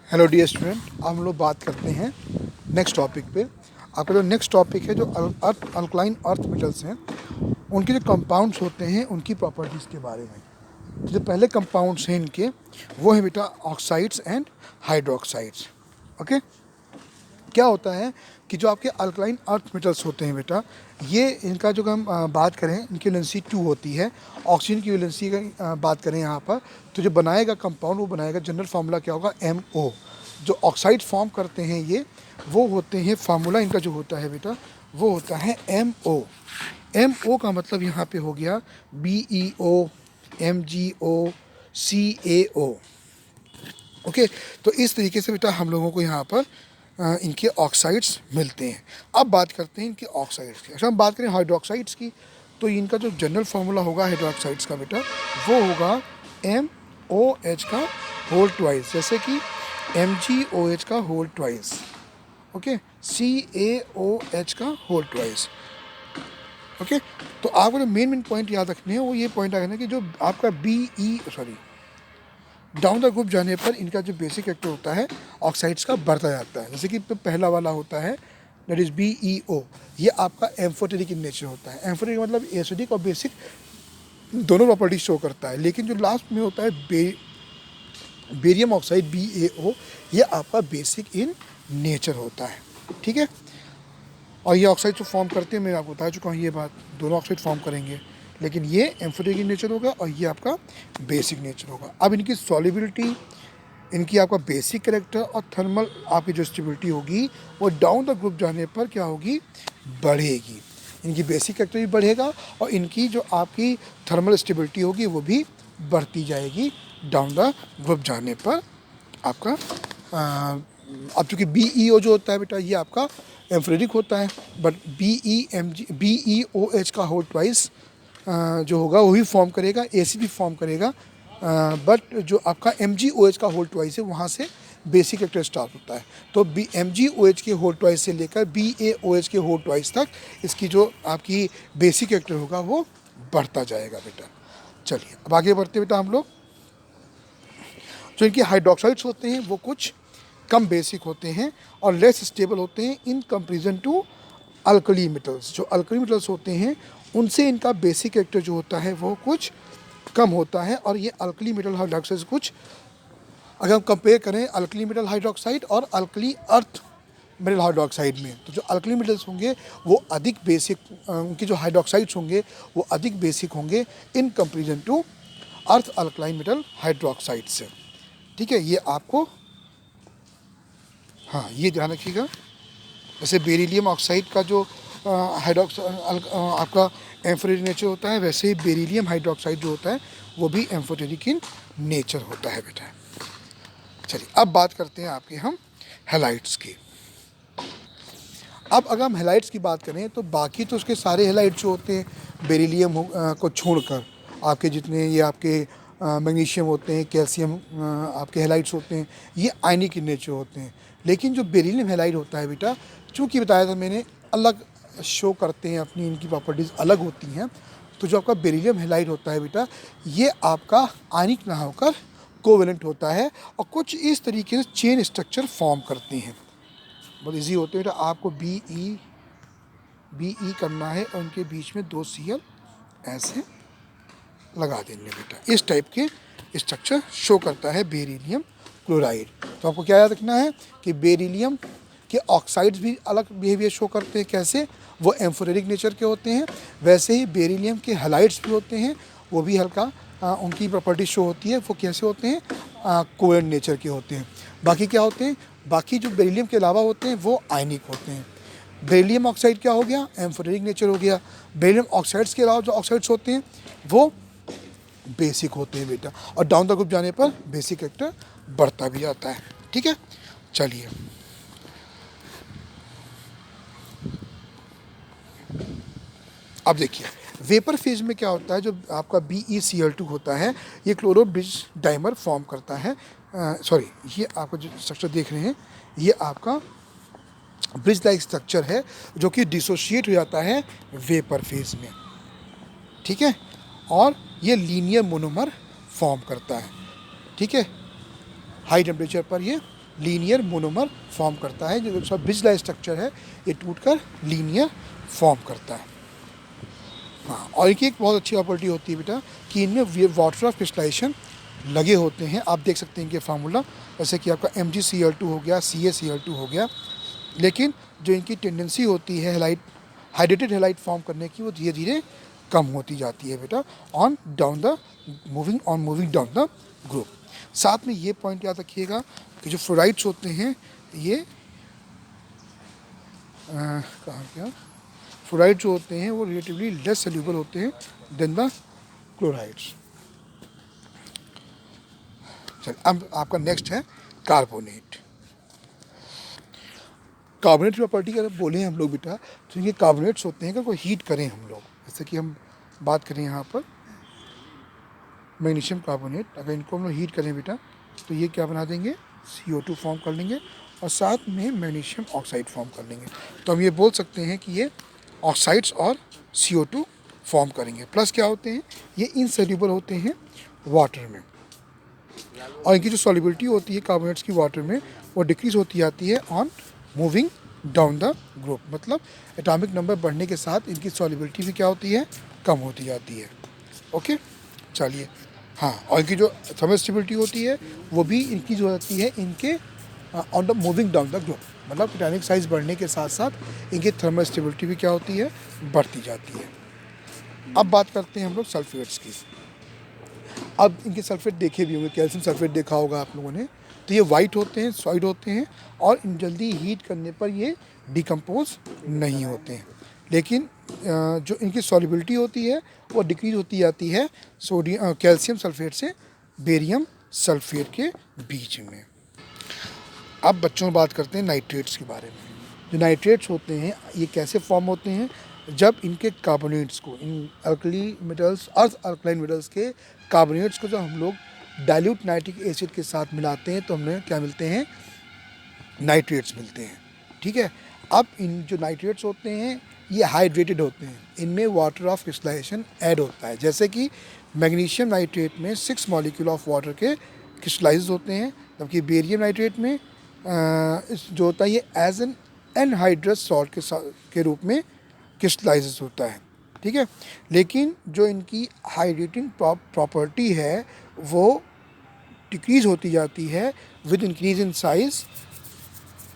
Hello dear student, अब हम लोग बात करते हैं नेक्स्ट टॉपिक पे। आपका जो नेक्स्ट टॉपिक है जो अल्कलाइन अर्थ मेटल्स हैं उनके जो कंपाउंड्स होते हैं उनकी प्रॉपर्टीज़ के बारे में। तो जो पहले कंपाउंड्स हैं इनके वो है बेटा ऑक्साइड्स एंड हाइड्रोक्साइड्स। ओके, क्या होता है कि जो आपके अल्कलाइन अर्थ मेटल्स होते हैं बेटा, ये इनका जो हम बात करें इनकी वैलेंसी 2 होती है। ऑक्सीजन की वैलेंसी का बात करें यहाँ पर, तो जो बनाएगा कंपाउंड वो बनाएगा, जनरल फार्मूला क्या होगा, MO। जो ऑक्साइड फॉर्म करते हैं ये वो होते हैं, फार्मूला इनका जो होता है बेटा वो होता है MO। MO का मतलब यहाँ पे हो गया BeO, MgO, CaO। ओके, तो इस तरीके से बेटा हम लोगों को यहाँ पर इनके ऑक्साइड्स मिलते हैं। अब बात करते हैं इनके ऑक्साइड्स की। अगर हम बात करें हाइड्रोक्साइड्स की तो इनका जो जनरल फार्मूला होगा हाइड्रोक्साइड्स का बेटा वो होगा MOH का होल ट्वाइस, जैसे कि MgOH का होल ट्वाइस, ओके, CaOH का होल ट्वाइस। ओके, तो आपको जो मेन पॉइंट याद रखने हैं वो ये पॉइंट रखना है कि जो आपका डाउन द ग्रुप जाने पर इनका जो बेसिक एक्टर होता है ऑक्साइड्स का बढ़ता जाता है। जैसे कि पहला वाला होता है दैट इज BeO, ये आपका एम्फोटेरिक इन नेचर होता है। एम्फोटेरिक मतलब एसिडिक और बेसिक दोनों प्रॉपर्टी शो करता है। लेकिन जो लास्ट में होता है बेरियम ऑक्साइड BaO, ये आपका बेसिक इन नेचर होता है। ठीक है, और ये ऑक्साइड जो फॉर्म करते हैं मैं आपको बता चुका हूँ ये बात, दोनों ऑक्साइड फॉर्म करेंगे, लेकिन ये एम्फोटेरिक नेचर होगा और ये आपका बेसिक नेचर होगा। अब इनकी सॉल्युबिलिटी, इनकी आपका बेसिक कैरेक्टर और थर्मल आपकी जो स्टेबिलिटी होगी वो डाउन द ग्रुप जाने पर क्या होगी, बढ़ेगी। इनकी बेसिक कैरेक्टर भी बढ़ेगा और इनकी जो आपकी थर्मल स्टेबिलिटी होगी वो भी बढ़ती जाएगी डाउन द ग्रुप जाने पर आपका। अब चूँकि BeO जो होता है बेटा ये आपका एम्फोटेरिक होता है, बट BeOH का होल ट्वाइस जो होगा वही फॉर्म करेगा, ACP फॉर्म करेगा, बट जो आपका MgOH का होल ट्वाइस है वहाँ से बेसिक कैरेक्टर स्टार्ट होता है। तो MgOH के होल ट्वाइस से लेकर BaOH के होल ट्वाइस तक इसकी जो आपकी बेसिक कैरेक्टर होगा वो बढ़ता जाएगा बेटा। चलिए अब आगे बढ़ते बेटा हम लोग। जो इनके हाइड्रोक्साइड्स होते हैं वो कुछ कम बेसिक होते हैं और लेस स्टेबल होते हैं in comparison to alkali metals. जो अल्कली मेटल्स होते हैं उनसे इनका बेसिक कैरेक्टर जो होता है वो कुछ कम होता है। और ये अल्कली मेटल हाइड्रोक्साइड कुछ, अगर हम कंपेयर करें अल्कली मेटल हाइड्रोक्साइड और अल्कली अर्थ मेटल हाइड्रोक्साइड में, तो जो अल्कली मेटल्स होंगे वो अधिक बेसिक, उनके जो हाइड्रोक्साइड्स होंगे वो अधिक बेसिक होंगे in comparison to earth alkaline metal hydroxide से। ठीक है, ये आपको हाँ ये ध्यान रखिएगा। जैसे बेरिलियम ऑक्साइड का जो आपका एम्फोटेरिक नेचर होता है, वैसे ही बेरिलियम हाइड्रोक्साइड जो होता है वो भी एम्फोटेरिक इन नेचर होता है बेटा। चलिए अब बात करते हैं आपके हम हैलाइड्स की। अब अगर हम हैलाइड्स की बात करें तो बाकी तो उसके सारे हैलाइड्स जो होते हैं बेरिलियम को छोड़कर, आपके जितने ये आपके मैग्नीशियम होते हैं, कैल्शियम आपके हैलाइड्स होते हैं, ये आयनिक इन नेचर होते हैं। लेकिन जो बेरिलियम हैलाइड होता है बेटा, चूँकि बताया था मैंने, अलग शो करते हैं, अपनी इनकी प्रॉपर्टीज़ अलग होती हैं। तो जो आपका बेरिलियम हैलाइड होता है बेटा ये आपका आयनिक ना होकर कोवेलेंट होता है और कुछ इस तरीके से चेन स्ट्रक्चर फॉर्म करते हैं। बहुत ईजी होते हैं बेटा, आपको BE करना है और उनके बीच में 2 Cl ऐसे लगा देंगे बेटा। इस टाइप के स्ट्रक्चर शो करता है बेरिलियम क्लोराइड। तो आपको क्या याद रखना है कि बेरिलियम के ऑक्साइड्स भी अलग बिहेवियर शो करते हैं। कैसे, वो एम्फोटेरिक नेचर के होते हैं। वैसे ही बेरिलियम के हैलाइड्स भी होते हैं, वो भी हल्का उनकी प्रॉपर्टी शो होती है। वो कैसे होते हैं, कोवेलेंट नेचर के होते हैं। बाकी क्या होते हैं, बाकी जो बेरिलियम के अलावा होते हैं वो आयनिक होते हैं। बेरिलियम ऑक्साइड क्या हो गया, एम्फोटेरिक नेचर हो गया। बेरिलियम ऑक्साइड्स के अलावा जो ऑक्साइड्स होते हैं वो बेसिक होते हैं बेटा, और डाउन द ग्रुप जाने पर बेसिक कैरेक्टर बढ़ता भी जाता है। ठीक है, चलिए अब देखिए वेपर फेज में क्या होता है। जो आपका BeCl2 होता है ये क्लोरो ब्रिज डाइमर फॉर्म करता है। सॉरी, ये आपको जो स्ट्रक्चर देख रहे हैं ये आपका ब्रिज लाइक स्ट्रक्चर है जो कि डिसोशिएट हो जाता है वेपर फेज में। ठीक है, और ये लीनियर मोनोमर फॉर्म करता है। ठीक है, हाई टेम्परेचर पर ये लीनियर मोनोमर फॉर्म करता है। जो सब बिजला स्ट्रक्चर है ये टूटकर लीनियर फॉर्म करता है। हाँ, और एक बहुत अच्छी प्रॉपर्टी होती है बेटा कि इनमें वाटर ऑफ क्रिस्टलाइजेशन लगे होते हैं। आप देख सकते हैं इनके फार्मूला, जैसे कि आपका MgCl2 हो गया, CaCl2 हो गया। लेकिन जो इनकी टेंडेंसी होती है हैलाइड हाइड्रेटेड हैलाइड फॉर्म करने की, वो धीरे धीरे कम होती जाती है बेटा on moving down the group. साथ में ये पॉइंट याद रखिएगा कि जो फ्लोराइड्स होते हैं ये कहाँ क्या फ्लोराइड जो होते हैं वो रिलेटिवली लेस सोल्यूबल होते हैं देन द क्लोराइड्स। चल अब आपका नेक्स्ट है कार्बोनेट। कार्बोनेट की प्रॉपर्टी अगर बोले हम लोग बेटा तो ये कार्बोनेट्स होते हैं, अगर कोई हीट करें हम लोग, जैसे कि हम बात करें यहाँ पर मैग्नीशियम कार्बोनेट, अगर इनको हम लोग हीट करें बेटा तो ये क्या बना देंगे, CO2 फॉर्म कर लेंगे और साथ में मैग्नीशियम ऑक्साइड फॉर्म कर लेंगे। तो हम ये बोल सकते हैं कि ये ऑक्साइड्स और CO2 फॉर्म करेंगे। प्लस क्या होते हैं, ये इनसोल्यूबल होते हैं वाटर में, और इनकी जो सॉल्युबिलिटी होती है कार्बोनेट्स की वाटर में वो डिक्रीज होती जाती है on moving down the group. मतलब एटॉमिक नंबर बढ़ने के साथ इनकी सॉल्युबिलिटी भी क्या होती है, कम होती जाती है। ओके चलिए, हाँ, और इनकी जो थर्मल स्टेबिलिटी होती है वो भी इंक्रीज हो जाती है इनके on the moving down the group. मतलब एटॉमिक साइज बढ़ने के साथ साथ इनकी थर्मल स्टेबिलिटी भी क्या होती है, बढ़ती जाती है। अब बात करते हैं हम लोग सल्फेट्स की। अब इनके सल्फेट देखे भी होंगे, कैल्शियम सल्फेट देखा होगा आप लोगों ने। तो ये वाइट होते हैं, सॉलिड होते हैं और जल्दी हीट करने पर ये डिकम्पोज नहीं होते हैं। लेकिन जो इनकी सॉल्युबिलिटी होती है वो डिक्रीज होती जाती है कैल्शियम सल्फेट से बेरियम सल्फेट के बीच में। अब बच्चों बात करते हैं नाइट्रेट्स के बारे में। जो नाइट्रेट्स होते हैं ये कैसे फॉर्म होते हैं, जब इनके कार्बोनेट्स को, इन अल्कली मेटल्स अर्थ अल्कलाइन मेटल्स के कार्बोनेट्स को जब हम लोग डाइल्यूट नाइट्रिक एसिड के साथ मिलाते हैं तो हमें क्या मिलते हैं, नाइट्रेट्स मिलते हैं। ठीक है, अब इन जो नाइट्रेट्स होते हैं ये हाइड्रेटेड होते हैं, इनमें वाटर ऑफ क्रिस्टलाइजेशन ऐड होता है। जैसे कि मैग्नीशियम नाइट्रेट में 6 मॉलिक्यूल ऑफ वाटर के क्रिस्टलाइज होते हैं, जबकि बेरियम नाइट्रेट में जो होता है ये एज एन एनहाइड्रस सॉल्ट के रूप में क्रिस्टलाइज होता है। ठीक है, लेकिन जो इनकी हाइड्रेटिंग प्रॉपर्टी है वो डिक्रीज होती जाती है with increase in size,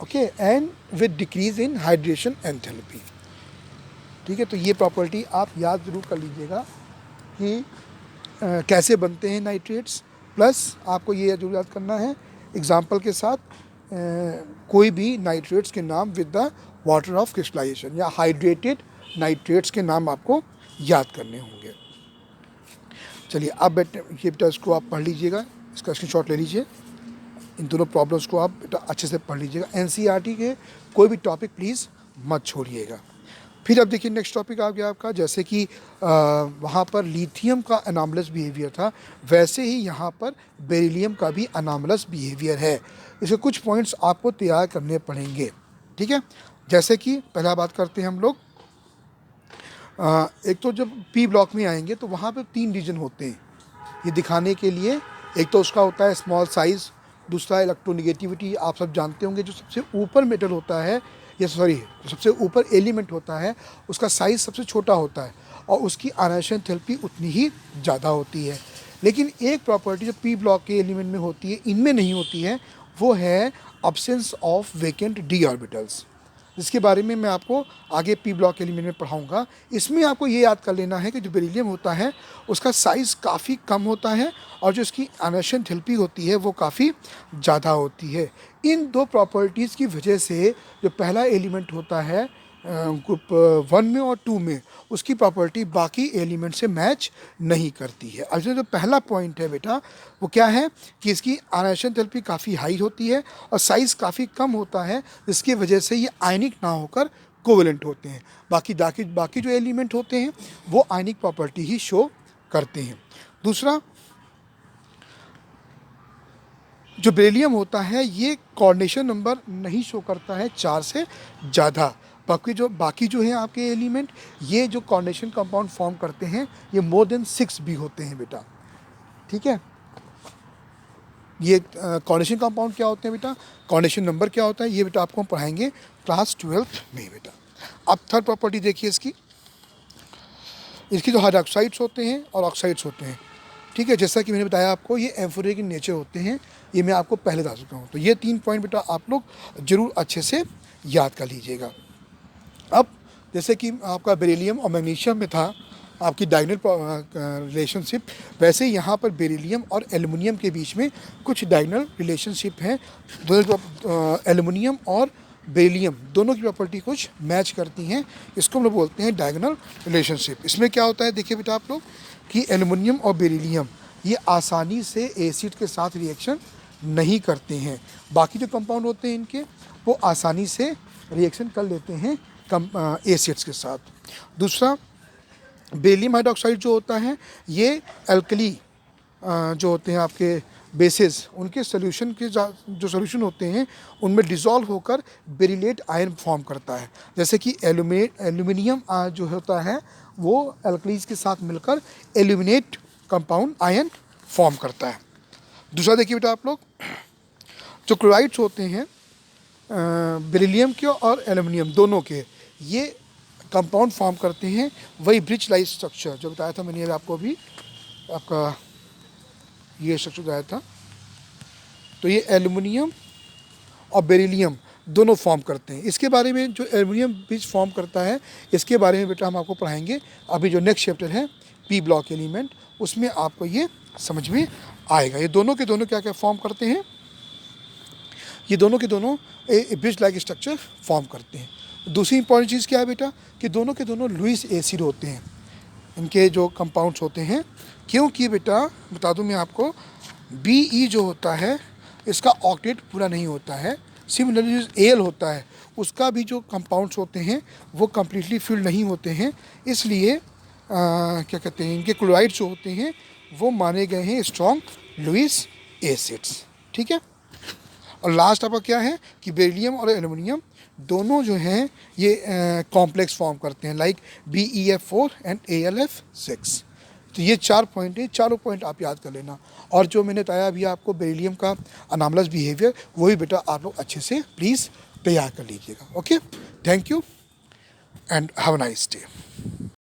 okay, and with decrease in hydration enthalpy. ठीक है, तो ये प्रॉपर्टी आप याद ज़रूर कर लीजिएगा कि कैसे बनते हैं नाइट्रेट्स। प्लस आपको ये जरूर याद करना है एग्जाम्पल के साथ कोई भी नाइट्रेट्स के नाम with the water of crystallisation या हाइड्रेटेड नाइट्रेट्स के नाम आपको याद करने होंगे। चलिए अब ये बेटा इसको आप पढ़ लीजिएगा, इसका स्क्रीनशॉट ले लीजिए, इन दोनों प्रॉब्लम्स को आप बेटा अच्छे से पढ़ लीजिएगा। NCERT के कोई भी टॉपिक प्लीज़ मत छोड़िएगा। फिर अब देखिए नेक्स्ट टॉपिक आ गया आपका, जैसे कि वहाँ पर लिथियम का अनॉमलस बिहेवियर था, वैसे ही यहाँ पर बेरिलियम का भी अनॉमलस बिहेवियर है। इसके कुछ पॉइंट्स आपको तैयार करने पड़ेंगे। ठीक है, जैसे कि पहला बात करते हैं हम लोग, एक तो जब P ब्लॉक में आएंगे तो वहाँ पर 3 रीजन होते हैं ये दिखाने के लिए। एक तो उसका होता है स्मॉल साइज़, दूसरा इलेक्ट्रोनिगेटिविटी, आप सब जानते होंगे जो सबसे ऊपर मेटल होता है या सबसे ऊपर एलिमेंट होता है उसका साइज़ सबसे छोटा होता है और उसकी आयनाइजेशन एंथैल्पी उतनी ही ज़्यादा होती है। लेकिन एक प्रॉपर्टी जो P ब्लॉक के एलिमेंट में होती है इनमें नहीं होती है, वो है absence of vacant d orbitals, जिसके बारे में मैं आपको आगे P ब्लॉक एलिमेंट में पढ़ाऊंगा। इसमें आपको ये याद कर लेना है कि जो बेरिलियम होता है उसका साइज़ काफ़ी कम होता है और जो इसकी आयनाइजेशन एंथैल्पी होती है वो काफ़ी ज़्यादा होती है। इन दो प्रॉपर्टीज़ की वजह से जो पहला एलिमेंट होता है ग्रुप 1 में और 2 में, उसकी प्रॉपर्टी बाकी एलिमेंट से मैच नहीं करती है। अब जो पहला पॉइंट है बेटा वो क्या है कि इसकी आयनाइजेशन एंथैल्पी काफ़ी हाई होती है और साइज़ काफ़ी कम होता है, जिसकी वजह से ये आयनिक ना होकर कोवेलेंट होते हैं। बाकी जो एलिमेंट होते हैं वो आयनिक प्रॉपर्टी ही शो करते हैं। दूसरा, जो बेरिलियम होता है ये कोऑर्डिनेशन नंबर नहीं शो करता है 4 से ज़्यादा। बाकी जो है आपके एलिमेंट ये जो कोऑर्डिनेशन कंपाउंड फॉर्म करते हैं ये मोर देन 6 भी होते हैं बेटा। ठीक है, ये कॉर्डिनेशन कंपाउंड क्या होते हैं बेटा, कॉर्डिनेशन नंबर क्या होता है, ये बेटा आपको हम पढ़ाएंगे क्लास 12th में बेटा। अब थर्ड प्रॉपर्टी देखिए इसकी जो हाइड्रोक्साइड्स होते हैं और ऑक्साइड्स होते हैं, ठीक है, जैसा कि मैंने बताया आपको ये एम्फोरिक इन नेचर होते हैं, ये मैं आपको पहले बता चुका हूँ। तो ये 3 पॉइंट बेटा आप लोग ज़रूर अच्छे से याद कर लीजिएगा। अब जैसे कि आपका बेरिलियम और मैग्नीशियम में था आपकी डायगोनल रिलेशनशिप, वैसे यहाँ पर बेरिलियम और एल्युमिनियम के बीच में कुछ डायगोनल रिलेशनशिप हैं। एल्युमिनियम और बेरिलियम दोनों की प्रॉपर्टी कुछ मैच करती हैं, इसको हम लोग बोलते हैं डायगोनल रिलेशनशिप। इसमें क्या होता है देखिए बेटा आप लोग कि एल्युमिनियम और बेरिलियम ये आसानी से एसिड के साथ रिएक्शन नहीं करते हैं, बाकी जो कंपाउंड होते हैं इनके वो आसानी से रिएक्शन कर लेते हैं एसिड्स के साथ। दूसरा, बेरिलियम हाइड्रोक्साइड जो होता है ये एल्कली जो होते हैं आपके बेसिस, उनके सोल्यूशन के जो सोल्यूशन होते हैं उनमें डिज़ोल्व होकर बेरिलेट आयन फॉर्म करता है। जैसे कि एल्यूमिनियम जो होता है वो एल्कलीज के साथ मिलकर एल्यूमिनेट कंपाउंड आयन फॉर्म करता है। दूसरा देखिए बेटा आप लोग, जो क्लोराइड्स होते हैं बेरिलियम के और एल्यूमिनियम दोनों के, ये कंपाउंड फॉर्म करते हैं वही ब्रिज लाइक स्ट्रक्चर जो बताया था मैंने आपको अभी, आपका ये स्ट्रक्चर बताया था। तो ये एल्युमिनियम और बेरिलियम दोनों फॉर्म करते हैं। इसके बारे में जो एल्युमिनियम ब्रिज फॉर्म करता है इसके बारे में बेटा हम आपको पढ़ाएंगे अभी जो नेक्स्ट चैप्टर है पी ब्लॉक एलिमेंट, उसमें आपको ये समझ में आएगा। ये दोनों के दोनों क्या क्या फॉर्म करते हैं, ये दोनों के दोनों ब्रिज लाइक स्ट्रक्चर फॉर्म करते हैं। दूसरी इंपॉर्टेंट चीज़ क्या है बेटा कि दोनों के दोनों लुईस एसिड होते हैं, इनके जो कंपाउंड्स होते हैं, क्योंकि बेटा बता दूं मैं आपको Be जो होता है इसका ऑक्टेट पूरा नहीं होता है। सिमिलरली जो एल होता है उसका भी जो कंपाउंड्स होते हैं वो कम्प्लीटली फिल्ड नहीं होते हैं, इसलिए क्या कहते हैं इनके क्लोराइड्स जो होते हैं वो माने गए हैं स्ट्रॉन्ग लुईस एसिड्स, ठीक है। और लास्ट आपका क्या है कि बेरिलियम और एल्युमिनियम दोनों जो हैं ये कॉम्प्लेक्स फॉर्म करते हैं लाइक BeF4 एंड AlF6। तो ये 4 पॉइंट है, चारों पॉइंट आप याद कर लेना। और जो मैंने बताया अभी आपको बेरिलियम का अनामलस बिहेवियर, वही बेटा आप लोग अच्छे से प्लीज़ तैयार कर लीजिएगा। Okay, thank you and have a nice day.